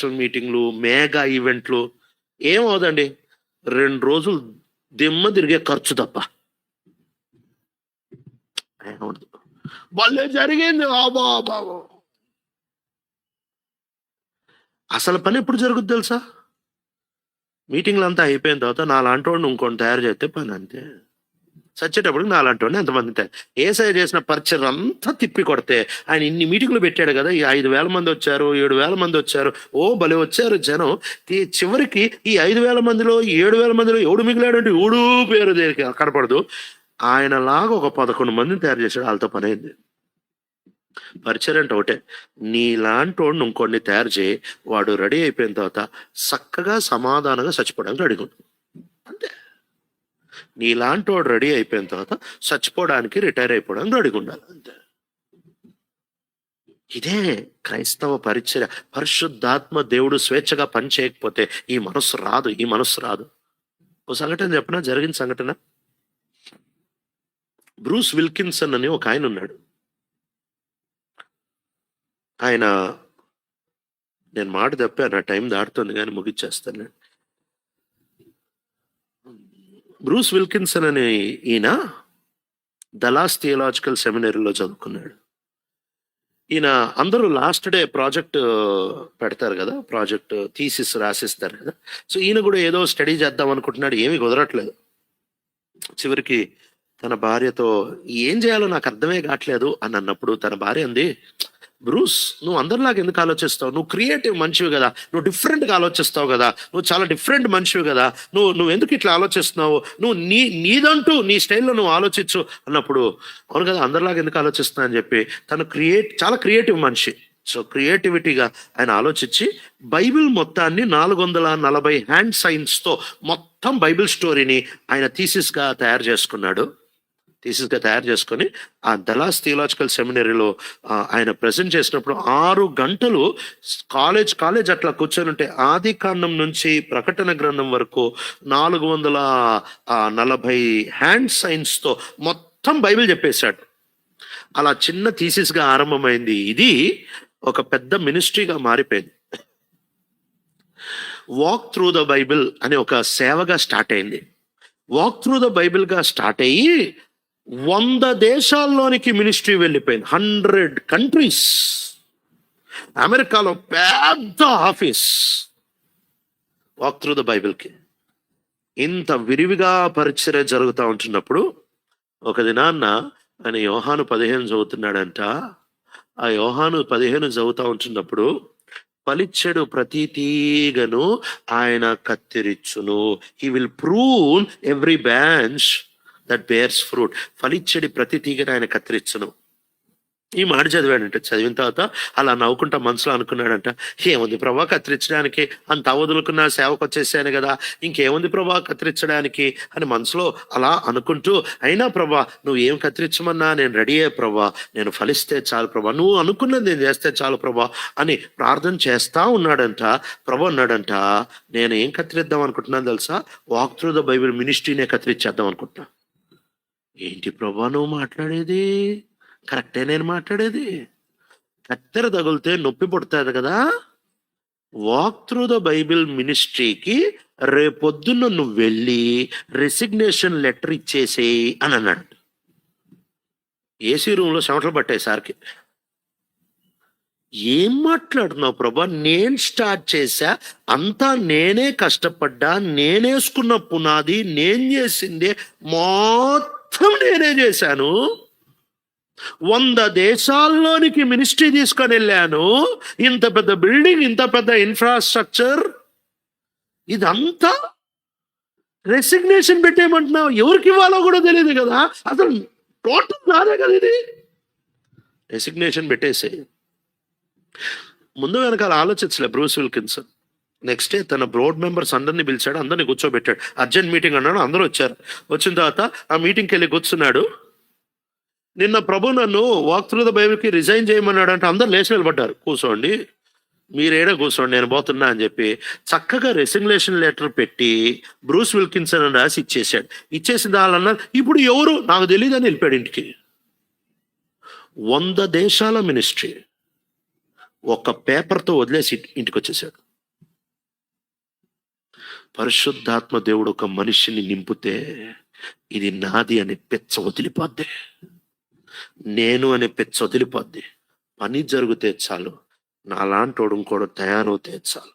International మీటింగ్లు, mega ఈవెంట్లు ఏమవుదండి, 2 రోజులు దిమ్మ తిరిగే ఖర్చు తప్ప ఏమవుతుంది. భలే జరిగింది బాబా. అసలు పని ఎప్పుడు జరుగుద్ది తెలుసా? మీటింగ్లు అంతా అయిపోయిన తర్వాత నాలాంటి వాడిని ఇంకొని తయారు చేస్తే పని అంతే. చచ్చేటప్పటికి నాలాంటి వాడిని ఎంతమంది తయారు. ఏసఐ చేసిన పరిచయం అంతా తిప్పి కొడితే, ఆయన ఇన్ని మీటింగ్లు పెట్టాడు కదా, ఈ 5,000 మంది వచ్చారు, 7,000 మంది వచ్చారు, ఓ భలే వచ్చారు జనం. చివరికి ఈ 5,000 మందిలో 7,000 మందిలో ఎవడు మిగిలాడంటే ఎవడు పేరు దేనికి కనపడదు. ఆయనలాగా ఒక 11 మందిని తయారు చేశాడు. వాళ్ళతో పని అయింది. పరిచయం అంటే ఒకటే, నీలాంటి వాడిని ఇంకొన్ని తయారు చేయి, వాడు రెడీ అయిపోయిన తర్వాత చక్కగా సమాధానంగా చచ్చిపోవడానికి రెడీ ఉంటుంది అంతే. నీలాంటి వాడు రెడీ అయిపోయిన తర్వాత చచ్చిపోవడానికి, రిటైర్ అయిపోవడానికి రెడీగా ఉండాలి అంతే. ఇదే క్రైస్తవ పరిచర్య. పరిశుద్ధాత్మ దేవుడు స్వేచ్ఛగా పని చేయకపోతే ఈ మనస్సు రాదు. ఓ సంఘటన చెప్పిన, జరిగిన సంఘటన. బ్రూస్ విల్కిన్సన్ అని ఒక ఆయన ఉన్నాడు. ఆయన, నేను మాట తప్పాను, నా టైం దాటుతుంది కానీ ముగిచ్చేస్తాను. బ్రూస్ విల్కిన్సన్ అనే ఈయన దలాస్ థియలాజికల్ సెమినరీలో చదువుకున్నాడు. ఈయన అందరూ లాస్ట్ డే ప్రాజెక్ట్ పెడతారు కదా, ప్రాజెక్ట్ థీసిస్ రాసిస్తారు కదా. సో ఈయన కూడా ఏదో స్టడీ చేద్దాం అనుకుంటున్నాడు, ఏమీ కుదరట్లేదు. చివరికి తన భార్యతో ఏం చేయాలో నాకు అర్థమే కావట్లేదు అని అన్నప్పుడు తన భార్య అంది, బ్రూస్, నువ్వు అందరిలాగా ఎందుకు ఆలోచిస్తావు? నువ్వు క్రియేటివ్ మనిషివి కదా, నువ్వు డిఫరెంట్గా ఆలోచిస్తావు కదా, నువ్వు చాలా డిఫరెంట్ మనిషివి కదా, నువ్వు ఎందుకు ఇట్లా ఆలోచిస్తున్నావు? నువ్వు నీదంటూ నీ స్టైల్లో నువ్వు ఆలోచించు అన్నప్పుడు, అవును కదా, అందరిలాగా ఎందుకు ఆలోచిస్తున్నా అని చెప్పి తను చాలా క్రియేటివ్ మనిషి. సో క్రియేటివిటీగా ఆయన ఆలోచించి బైబిల్ మొత్తాన్ని 440 హ్యాండ్ సైన్స్తో మొత్తం బైబిల్ స్టోరీని ఆయన థీసిస్గా తయారు చేసుకొని ఆ దలాస్ థియలాజికల్ సెమినరీలో ఆయన ప్రజెంట్ చేసినప్పుడు 6 గంటలు కాలేజ్ అట్లా కూర్చొని ఉంటే ఆది కాండం నుంచి ప్రకటన గ్రంథం వరకు 440 హ్యాండ్ సైన్స్తో మొత్తం బైబిల్ చెప్పేశాడు. అలా చిన్న థీసిస్గా ఆరంభమైంది, ఇది ఒక పెద్ద మినిస్ట్రీగా మారిపోయింది. వాక్ త్రూ ద బైబిల్ అనే ఒక సేవగా స్టార్ట్ అయింది. వాక్ త్రూ ద బైబిల్గా స్టార్ట్ అయ్యి 100 దేశాల్లోనికి మినిస్ట్రీ వెళ్ళిపోయింది. 100 కంట్రీస్. అమెరికాలో పెద్ద ఆఫీస్ వాక్ త్రూ ద బైబిల్కి. ఇంత విరివిగా పరిచర్య జరుగుతూ ఉంటున్నప్పుడు ఒక దినాన్న ఆయన యోహాను 15 చదువుతున్నాడంట. ఆ యోహాను 15 చదువుతూ ఉంటున్నప్పుడు, ఫలించెడు ప్రతి తీగను ఆయన కత్తిరించును. He will prune every branch that bears fruit. ఫలించెడి ప్రతి తీగను ఆయన కత్తిరించును. ఈ మాట చదివాడంట. చదివిన తర్వాత అలా నవ్వుకుంటా మనసులో అనుకున్నాడంట, ఏముంది ప్రభా కత్తిరించడానికి, అంత వదులుకున్న సేవకు వచ్చేసాను కదా, ఇంకేముంది ప్రభా కత్తిరించడానికి అని మనసులో అలా అనుకుంటూ, అయినా ప్రభా నువ్వు ఏం కత్తిరించమన్నా నేను రెడీ అయ్యే ప్రభా, నేను ఫలిస్తే చాలు ప్రభా, నువ్వు అనుకున్నది నేను చేస్తే చాలు ప్రభా అని ప్రార్థన చేస్తా ఉన్నాడంట. ప్రభు అన్నాడంట, నేను ఏం కత్తిరిద్దాం అనుకుంటున్నాను తెలుసా? వాక్ త్రూ ద బైబిల్ మినిస్ట్రీనే కత్తిరించేద్దాం అనుకుంటున్నా. ఏంటి ప్రభా నువ్వు మాట్లాడేది? కరెక్టే నేను మాట్లాడేది. కత్తెర తగిలితే నొప్పి పుడుతుంది కదా. వాక్ త్రూ ద బైబిల్ మినిస్ట్రీకి రేపొద్దున్న నువ్వు వెళ్ళి రెసిగ్నేషన్ లెటర్ ఇచ్చేసేయి అని అన్నాడు. ఏసీ రూమ్లో చెమటలు పట్టాయి సార్కి. ఏం మాట్లాడుతున్నావు ప్రభా? నేను స్టార్ట్ చేశా, అంతా నేనే కష్టపడ్డా, నేనేసుకున్న పునాది, నేను చేసిందే మొత్తం నేనే చేశాను. 100 దేశాల్లోనికి మినిస్ట్రీ తీసుకొని వెళ్ళాను. ఇంత పెద్ద బిల్డింగ్, ఇంత పెద్ద ఇన్ఫ్రాస్ట్రక్చర్, ఇదంతా రెసిగ్నేషన్ పెట్టేయమంటున్నావు. ఎవరికి ఇవ్వాలో కూడా తెలియదు కదా, అసలు టోటల్ నాదే కదా ఇది. రెసిగ్నేషన్ పెట్టేసే. ముందు వెనకాల ఆలోచించలే బ్రూస్ విల్కిన్సన్. నెక్స్ట్ డే తన బోర్డ్ మెంబర్స్ అందరినీ పిలిచాడు, అందరినీ కూర్చోబెట్టాడు. అర్జెంట్ మీటింగ్ అన్నాడు, అందరూ వచ్చారు. వచ్చిన తర్వాత ఆ మీటింగ్కి వెళ్ళి కూర్చున్నాడు. నిన్న ప్రభు నన్ను వాక్ త్రూ ద బైబిల్కి రిజైన్ చేయమన్నాడు అంటే అందరు లేచి నిలబడ్డారు. కూర్చోండి, మీరేడా కూర్చోండి, నేను పోతున్నా అని చెప్పి చక్కగా రెసిగ్నేషన్ లెటర్ పెట్టి బ్రూస్ విల్కిన్సన్ అని రాసి ఇచ్చేసాడు. ఇచ్చేసిన వాళ్ళన్నారు, ఇప్పుడు ఎవరు నాకు తెలియదు అని వెళ్ళిపోయాడు ఇంటికి. 100 దేశాల మినిస్ట్రీ ఒక్క పేపర్తో వదిలేసి ఇంటికి వచ్చేసాడు. పరిశుద్ధాత్మ దేవుడు ఒక మనిషిని నింపితే ఇది నాది అనే పెచ్చ వదిలిపోద్ది, నేను అనే పెచ్చ వదిలిపోద్ది. పని జరిగితే చాలు, నాలాంటోడు ఇంకోడు తయారవుతే చాలు.